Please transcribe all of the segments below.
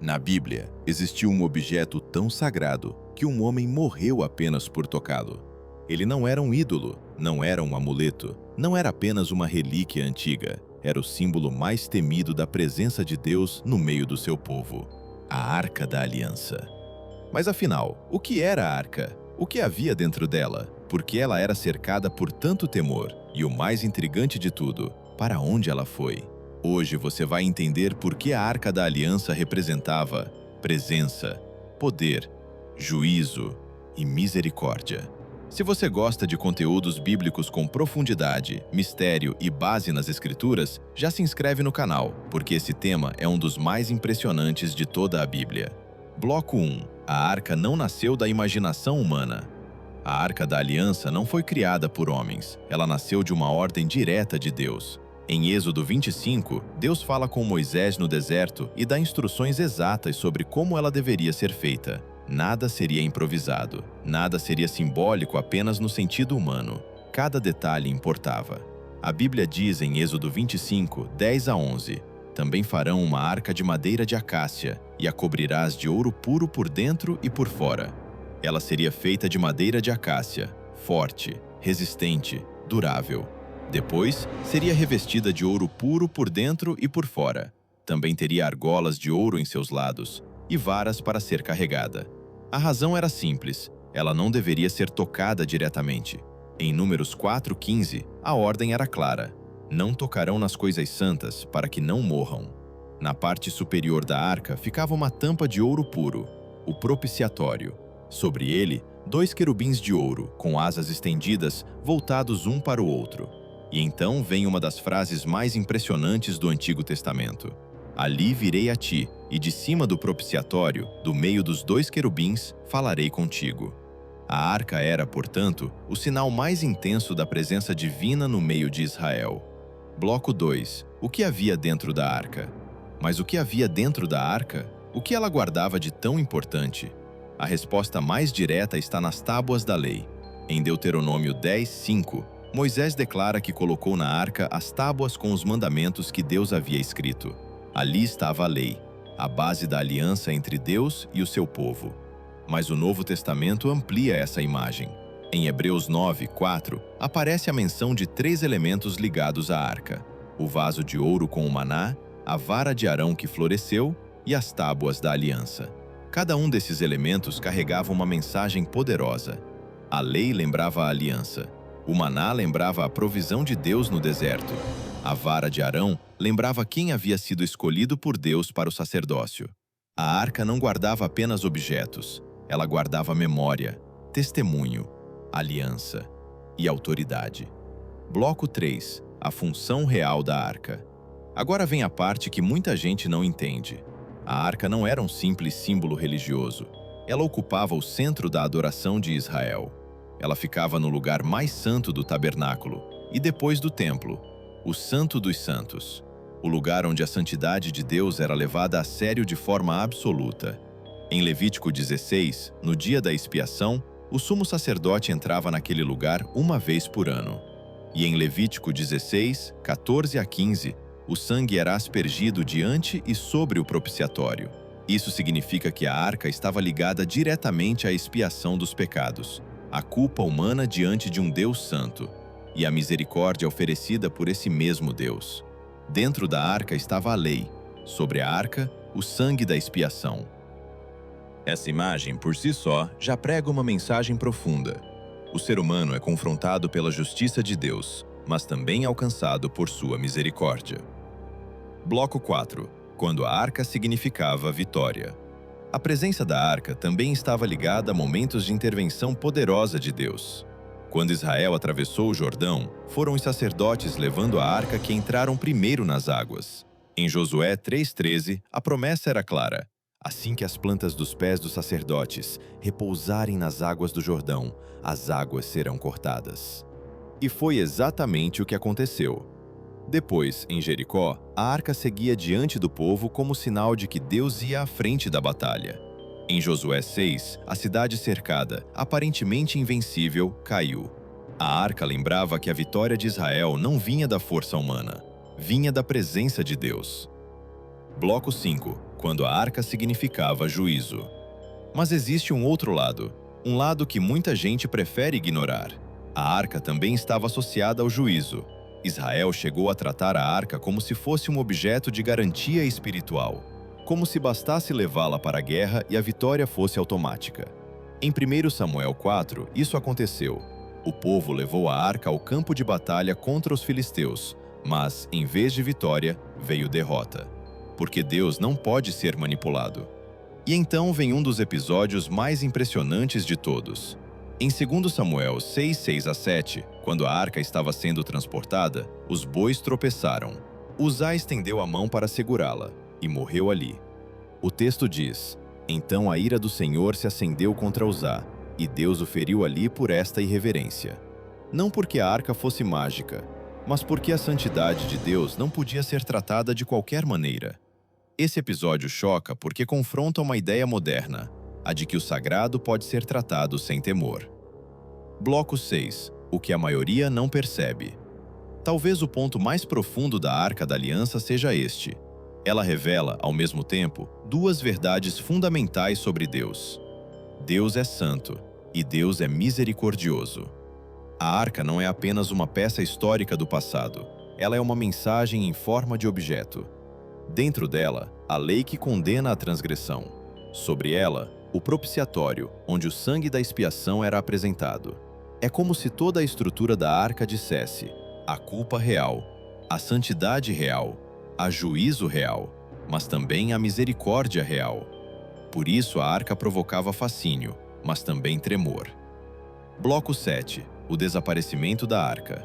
Na Bíblia, existiu um objeto tão sagrado que um homem morreu apenas por tocá-lo. Ele não era um ídolo, não era um amuleto, não era apenas uma relíquia antiga, era o símbolo mais temido da presença de Deus no meio do seu povo, a Arca da Aliança. Mas afinal, o que era a Arca? O que havia dentro dela? Por que ela era cercada por tanto temor? E o mais intrigante de tudo, para onde ela foi? Hoje você vai entender por que a Arca da Aliança representava presença, poder, juízo e misericórdia. Se você gosta de conteúdos bíblicos com profundidade, mistério e base nas Escrituras, já se inscreve no canal, porque esse tema é um dos mais impressionantes de toda a Bíblia. Bloco 1. A Arca não nasceu da imaginação humana. A Arca da Aliança não foi criada por homens, ela nasceu de uma ordem direta de Deus. Em Êxodo 25, Deus fala com Moisés no deserto e dá instruções exatas sobre como ela deveria ser feita. Nada seria improvisado, nada seria simbólico apenas no sentido humano. Cada detalhe importava. A Bíblia diz em Êxodo 25, 10 a 11, também farão uma arca de madeira de acácia e a cobrirás de ouro puro por dentro e por fora. Ela seria feita de madeira de acácia, forte, resistente, durável. Depois, seria revestida de ouro puro por dentro e por fora. Também teria argolas de ouro em seus lados e varas para ser carregada. A razão era simples, ela não deveria ser tocada diretamente. Em Números 4:15, a ordem era clara: não tocarão nas coisas santas para que não morram. Na parte superior da arca ficava uma tampa de ouro puro, o propiciatório. Sobre ele, 2 querubins de ouro, com asas estendidas, voltados um para o outro. E então vem uma das frases mais impressionantes do Antigo Testamento. Ali virei a ti, e de cima do propiciatório, do meio dos 2 querubins, falarei contigo. A arca era, portanto, o sinal mais intenso da presença divina no meio de Israel. Bloco 2. O que havia dentro da arca? Mas o que havia dentro da arca? O que ela guardava de tão importante? A resposta mais direta está nas tábuas da lei. Em Deuteronômio 10:5, Moisés declara que colocou na arca as tábuas com os mandamentos que Deus havia escrito. Ali estava a lei, a base da aliança entre Deus e o seu povo. Mas o Novo Testamento amplia essa imagem. Em Hebreus 9:4, aparece a menção de 3 elementos ligados à arca: o vaso de ouro com o maná, a vara de Arão que floresceu e as tábuas da aliança. Cada um desses elementos carregava uma mensagem poderosa. A lei lembrava a aliança. O maná lembrava a provisão de Deus no deserto. A vara de Arão lembrava quem havia sido escolhido por Deus para o sacerdócio. A arca não guardava apenas objetos, ela guardava memória, testemunho, aliança e autoridade. Bloco 3. A função real da arca. Agora vem a parte que muita gente não entende. A arca não era um simples símbolo religioso. Ela ocupava o centro da adoração de Israel. Ela ficava no lugar mais santo do tabernáculo e depois do templo, o Santo dos Santos, o lugar onde a santidade de Deus era levada a sério de forma absoluta. Em Levítico 16, no dia da expiação, o sumo sacerdote entrava naquele lugar uma vez por ano. E em Levítico 16, 14 a 15, o sangue era aspergido diante e sobre o propiciatório. Isso significa que a arca estava ligada diretamente à expiação dos pecados, a culpa humana diante de um Deus santo, e a misericórdia oferecida por esse mesmo Deus. Dentro da arca estava a lei, sobre a arca, o sangue da expiação. Essa imagem, por si só, já prega uma mensagem profunda. O ser humano é confrontado pela justiça de Deus, mas também alcançado por sua misericórdia. Bloco 4. Quando a arca significava vitória. A presença da arca também estava ligada a momentos de intervenção poderosa de Deus. Quando Israel atravessou o Jordão, foram os sacerdotes levando a arca que entraram primeiro nas águas. Em Josué 3:13, a promessa era clara: assim que as plantas dos pés dos sacerdotes repousarem nas águas do Jordão, as águas serão cortadas. E foi exatamente o que aconteceu. Depois, em Jericó, a arca seguia diante do povo como sinal de que Deus ia à frente da batalha. Em Josué 6, a cidade cercada, aparentemente invencível, caiu. A arca lembrava que a vitória de Israel não vinha da força humana, vinha da presença de Deus. Bloco 5. quando a arca significava juízo. Mas existe um outro lado, um lado que muita gente prefere ignorar. A arca também estava associada ao juízo. Israel chegou a tratar a arca como se fosse um objeto de garantia espiritual, como se bastasse levá-la para a guerra e a vitória fosse automática. Em 1 Samuel 4, isso aconteceu. O povo levou a arca ao campo de batalha contra os filisteus, mas, em vez de vitória, veio derrota. Porque Deus não pode ser manipulado. E então vem um dos episódios mais impressionantes de todos. Em 2 Samuel 6, 6-7, quando a arca estava sendo transportada, os bois tropeçaram. Uzá estendeu a mão para segurá-la, e morreu ali. O texto diz: então a ira do Senhor se acendeu contra Uzá, e Deus o feriu ali por esta irreverência. Não porque a arca fosse mágica, mas porque a santidade de Deus não podia ser tratada de qualquer maneira. Esse episódio choca porque confronta uma ideia moderna, a de que o sagrado pode ser tratado sem temor. Bloco 6. O que a maioria não percebe. Talvez o ponto mais profundo da Arca da Aliança seja este. Ela revela, ao mesmo tempo, duas verdades fundamentais sobre Deus. Deus é santo e Deus é misericordioso. A Arca não é apenas uma peça histórica do passado, ela é uma mensagem em forma de objeto. Dentro dela, a lei que condena a transgressão. Sobre ela, o propiciatório, onde o sangue da expiação era apresentado. É como se toda a estrutura da arca dissesse: a culpa real, a santidade real, a juízo real, mas também a misericórdia real. Por isso a arca provocava fascínio, mas também tremor. Bloco 7. O desaparecimento da arca.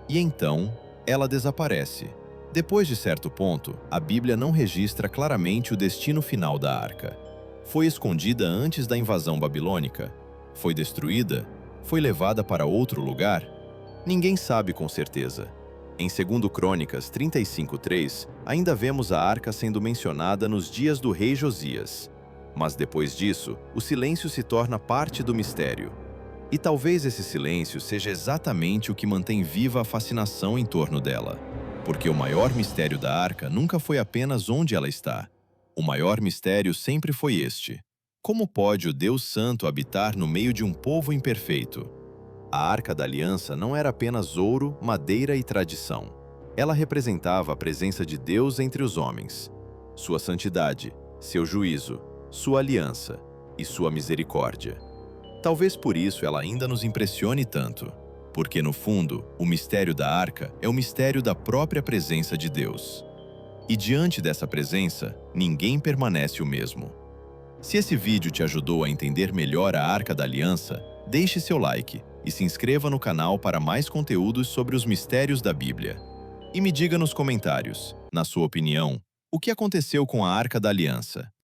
E então, ela desaparece. Depois de certo ponto, a Bíblia não registra claramente o destino final da arca. Foi escondida antes da invasão babilônica? Foi destruída? Foi levada para outro lugar? Ninguém sabe com certeza. Em 2 Crônicas 35:3, ainda vemos a arca sendo mencionada nos dias do rei Josias. Mas depois disso, o silêncio se torna parte do mistério. E talvez esse silêncio seja exatamente o que mantém viva a fascinação em torno dela. Porque o maior mistério da arca nunca foi apenas onde ela está. O maior mistério sempre foi este: como pode o Deus Santo habitar no meio de um povo imperfeito? A Arca da Aliança não era apenas ouro, madeira e tradição. Ela representava a presença de Deus entre os homens, sua santidade, seu juízo, sua aliança e sua misericórdia. Talvez por isso ela ainda nos impressione tanto. Porque, no fundo, o mistério da arca é o mistério da própria presença de Deus. E diante dessa presença, ninguém permanece o mesmo. Se esse vídeo te ajudou a entender melhor a Arca da Aliança, deixe seu like e se inscreva no canal para mais conteúdos sobre os mistérios da Bíblia. E me diga nos comentários, na sua opinião, o que aconteceu com a Arca da Aliança?